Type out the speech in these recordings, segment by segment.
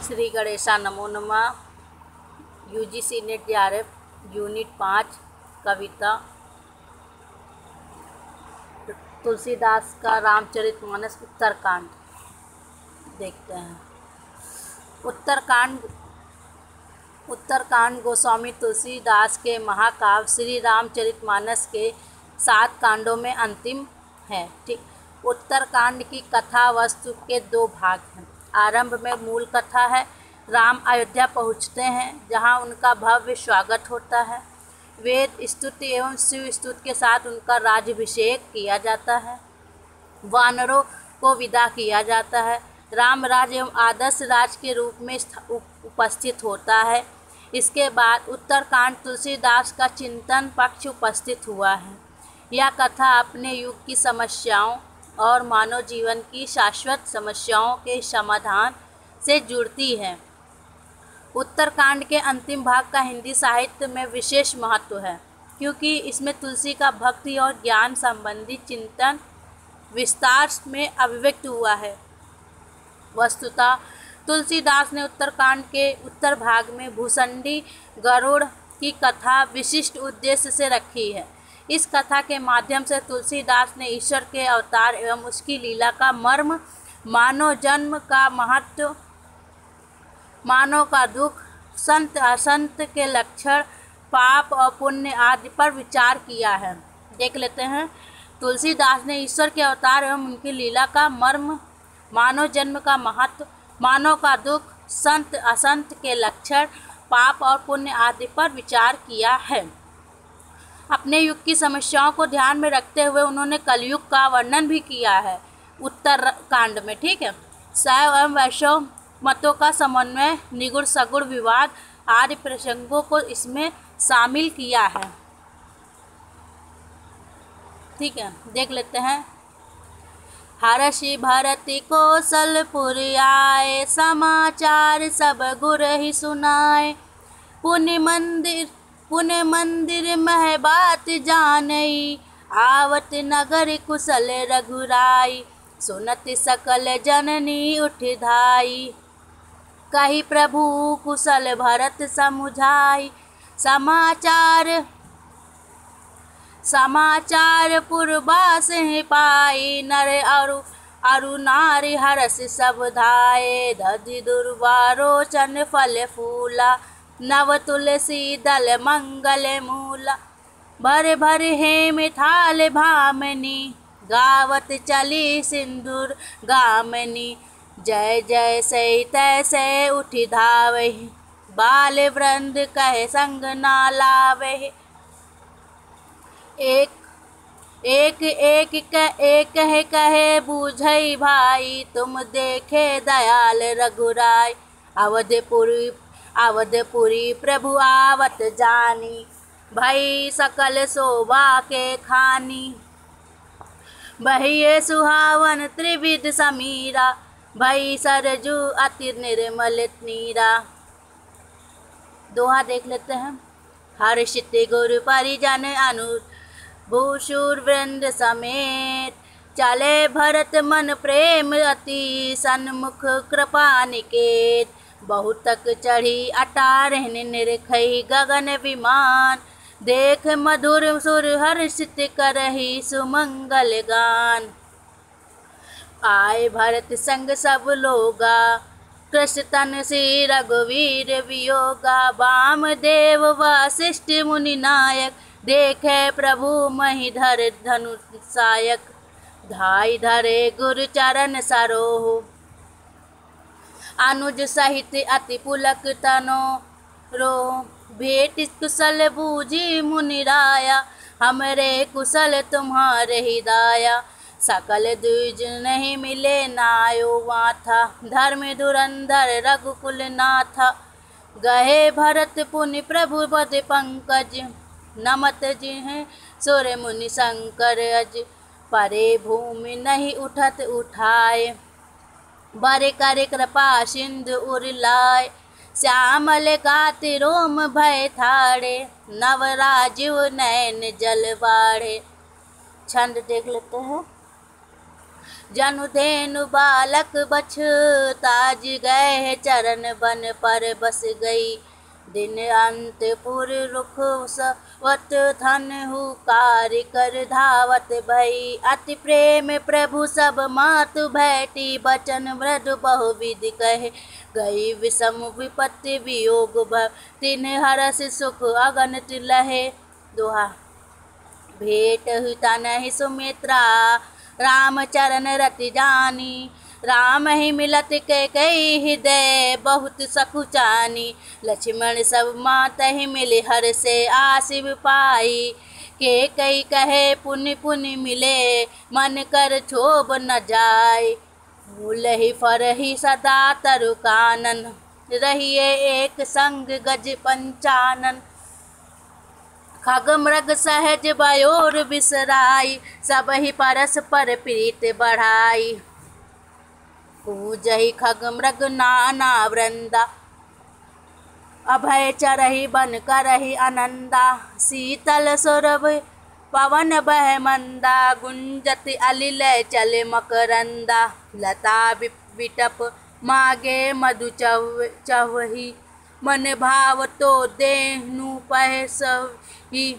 श्री गणेशा नमो नमः। UGC net JRF unit 5 कविता तुलसीदास का रामचरितमानस उत्तरकांड देखते हैं। उत्तरकांड गोस्वामी तुलसीदास के महाकाव्य श्री रामचरितमानस के 7 कांडों में अंतिम है। ठीक, उत्तरकांड की कथा वस्तु के 2 भाग हैं। आरंभ में मूल कथा है। राम अयोध्या पहुँचते हैं, जहाँ उनका भव्य स्वागत होता है। वेद स्तुति एवं शिव स्तुति के साथ उनका राज्याभिषेक किया जाता है। वानरों को विदा किया जाता है। राम राज एवं आदर्श राज के रूप में उपस्थित होता है। इसके बाद उत्तरकांड तुलसीदास का चिंतन पक्ष उपस्थित हुआ है। यह कथा अपने युग की समस्याओं और मानव जीवन की शाश्वत समस्याओं के समाधान से जुड़ती है। उत्तरकांड के अंतिम भाग का हिंदी साहित्य में विशेष महत्व है, क्योंकि इसमें तुलसी का भक्ति और ज्ञान संबंधी चिंतन विस्तार में अभिव्यक्त हुआ है। वस्तुतः तुलसीदास ने उत्तरकांड के उत्तर भाग में भूसंडी गरुड़ की कथा विशिष्ट उद्देश्य से रखी है। इस कथा के माध्यम से तुलसीदास ने ईश्वर के अवतार एवं उसकी लीला का मर्म, मानव जन्म का महत्व, मानव का दुख, संत असंत के लक्षण, पाप और पुण्य आदि पर विचार किया है। देख लेते हैं। तुलसीदास ने ईश्वर के अवतार एवं उनकी लीला का मर्म, मानव जन्म का महत्व, मानव का दुख, संत असंत के लक्षण, पाप और पुण्य आदि पर विचार किया है। अपने युग की समस्याओं को ध्यान में रखते हुए उन्होंने कलयुग का वर्णन भी किया है उत्तरकांड में। ठीक है। शैव एवं वैष्णव मतों का समन्वय, निगुण सगुण विवाद आदि प्रसंगों को इसमें शामिल किया है। ठीक है, देख लेते हैं। हर्षि भरति कौशलपुर आए, समाचार सब गुर ही सुनाए। पुण्य मंदिर मह बात जानई, आवत नगर कुशल रघुराई। सुनत सकल जननी उठ धाई, कही प्रभु कुशल भरत समुझाई। समाचार पुरबास पाई, नर अरु नारी हरस सब धाये। दधि दुर्वारोचन फल फूला, नव तुलसी दल मंगल मूला। भर भर हेम थाल भामनी, गावत चली सिंदूर गामनी। जय जय सै तैसे उठी धावहि, बाल वृंद कहे संग ना लावहि। एक कहे बूझई भाई, तुम देखे दयाल रघुराई। अवधपुरी प्रभु आवत जानी, भई सकल शोभा के खानी। बहिए सुहावन त्रिविध समीरा, भई सरजू अति निर्मल नीरा। दोहा देख लेते हैं। हर्षित गुरु परिजन भूषुर वृंद समेत, चले भरत मन प्रेम अति सन्मुख कृपा निकेत। बहुतक चढ़ी अटारह निरखई गगन विमान, देख मधुर सुर हर्षित करहि सुमंगल गान। आए भरत संग सब लोगा, कृष्ण तन श्री रघुवीर वियोगा। वामदेव वशिष्ठ मुनि नायक, देखे प्रभु महीधर धनुषायक। धाई धरे गुरु चरण सरोह, अनुज सहित अति पुलक तनो रो। भेट कुशल बूझी मुनि राया, हमरे कुशल तुम्हारे ही दाया। सकल द्विज नहीं मिले नायो वाथा, धर्म धुरंधर रघुकुल नाथा। गहे भरत पुनि प्रभु पद पंकज, नमत जिन्हें सुर मुनि शंकर अज। परे भूमि नहीं उठत उठाए, बर कर कृपा सिंधु उरलाए। श्यामल गाति रोम भय थाड़े, नवराजीव नैन जल बाढ़े। छंद देख लेते हैं। जनुधेनु बालक बछ ताज गए चरण बन पर बस गई। दिन अंतपुर रुख सवत धन हुकार कर धावत भई। अति प्रेम प्रभु सब मातु भैटी बचन मृदु बहुविध कहे। गई विषम विपत्ति वियोग भव तिन हरस सुख अगणित लहे। दोहा। भेंट तनहि सुमित्रा राम चरण रति जानी। राम ही मिलत कैकेयी हृदय बहुत सकुचानी। लक्ष्मण सब मातहि मिले हर से आशिव पाई। कैकेयी कहे पुनि पुनि मिले मन कर क्षोभ न जाय। भूलहि फरहि सदा तरु कानन रहिए एक संग गज पंचानन। खग मृग सहज बयोर बिसराई सबहि परस्पर प्रीत बढ़ाई। पूजहि खग मृग नाना वृंदा अभय चरहि बन करहि आनंदा। शीतल सुरभ पवन बह मंदा गुंजत अलिल चल मकरंदा। लता विटप मागे मधु चवहि मन भाव तो देहनु पह सही।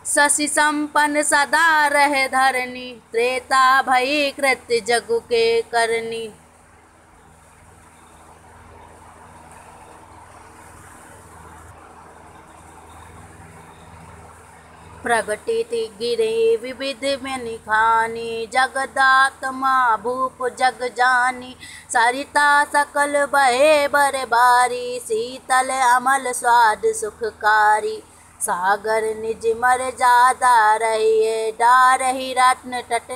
शशि संपन्न सदा रहे धरनी त्रेता भई कृत्य जगु के करनी। प्रगटित गिरे विविध में निखानी जगदात्मा भूप जग जानी। सरिता सकल बहे बर बारी शीतल अमल स्वाद सुखकारी। सागर निज मर जादा रहिए डारहि रत्न तट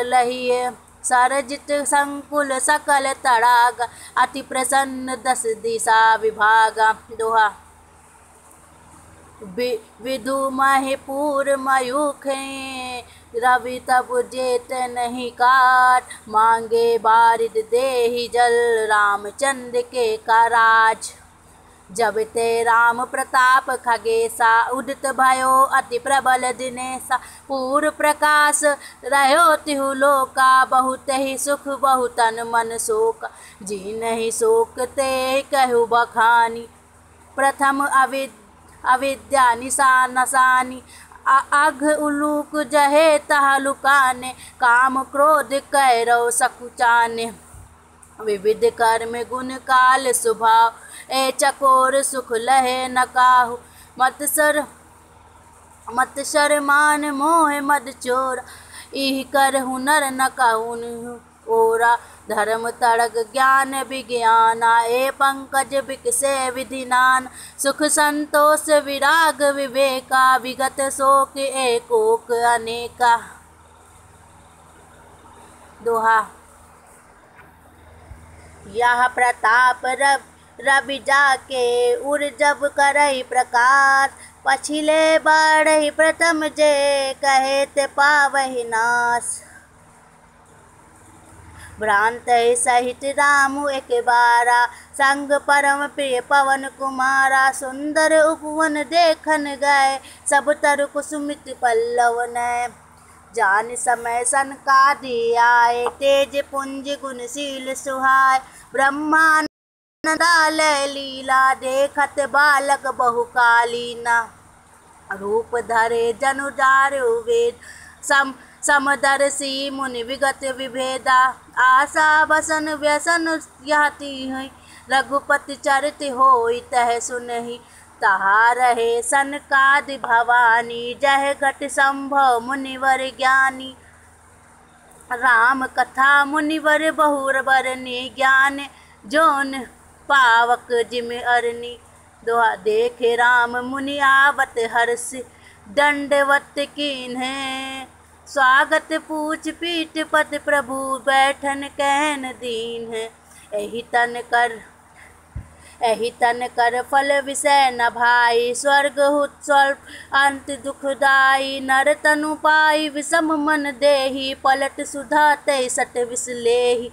लहिए। सरजित संकुल सकल तड़ागा अति प्रसन्न दस दिशा विभागा। दोहा। विधु महिपुर मयूखे रवि तब जेत नहीं काट। मांगे बारिद देहि जल रामचंद्र के कराज। जब ते राम प्रताप खगेसा उदित भयो अति प्रबल दिनेसा। पूर प्रकाश रहो तिहु लोका बहुत ही सुख बहुतन मन शोक। जी नहीं शोक ते कहु बखानी प्रथम अविद्या निशानी। अघ उलूक जहे तह लुकाने काम क्रोध कैरव सकुचाने। विविध कर्म गुण काल स्वभाव ए चकोर सुख लहे न काहू। मत्सर मान मोह मद चोर इह कर हुनर न कहून ओरा। धर्म तड़ग ज्ञान विज्ञाना ए पंकज बिकसे विधि नान। सुख संतोष विराग विवेका विगत शोक एकोक अनेका। दोहा। यह प्रताप रवि जाके उर जब करहि प्रकाश। पछिले बढ़हि प्रथम जे कहे ते पावहि नाश। भ्रांत सहित रामु एक बारा संग परम प्रिय पवन कुमारा। सुंदर उपवन देखन गए सब तरु कुसुमित पल्लव नय। जान समय सनकादि आए तेज पुंज गुणशील सुहाय। ब्रह्मानंद लीला देखत बालक बहुकालीना। रूप धरे जनु जारु वेद समदर्शी मुनि विगत विभेदा। आशा बसन व्यसन यहति है रघुपति चरित होई तह सुनहि। तहा रहे सनकादि भवानी जह घट संभव मुनिवर ज्ञानी। राम कथा मुनिवर बहुर बरनी ज्ञान जोन पावक जिम अरनी। दोहा। देखे राम मुनि आवत हर्ष दंडवत कीन्हे। स्वागत पूछ पीठ पद प्रभु बैठन कहन दीन है। एहि तन कर फल विषय न भाई। स्वर्ग हुत स्वल्प अंत दुखदाई। नर तनु पाई विषम मन देहि पलट सुधा तय सट विष लेहि।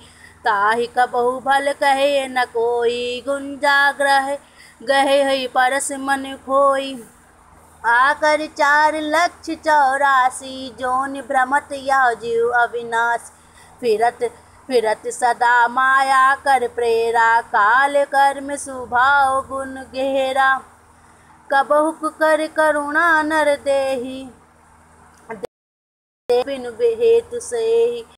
ताहि कबहु भल कहे न कोई गुंजाग्रह गहे हई परस मन खोई। आकर 4,84,000 जोनि भ्रमत यह जीव अविनाश। फिरत सदा माया कर प्रेरा, काल कर्म स्वभाव गुण गहरा। कबहुक कर करुणा नर देहि, बिनु हेतु सेहि।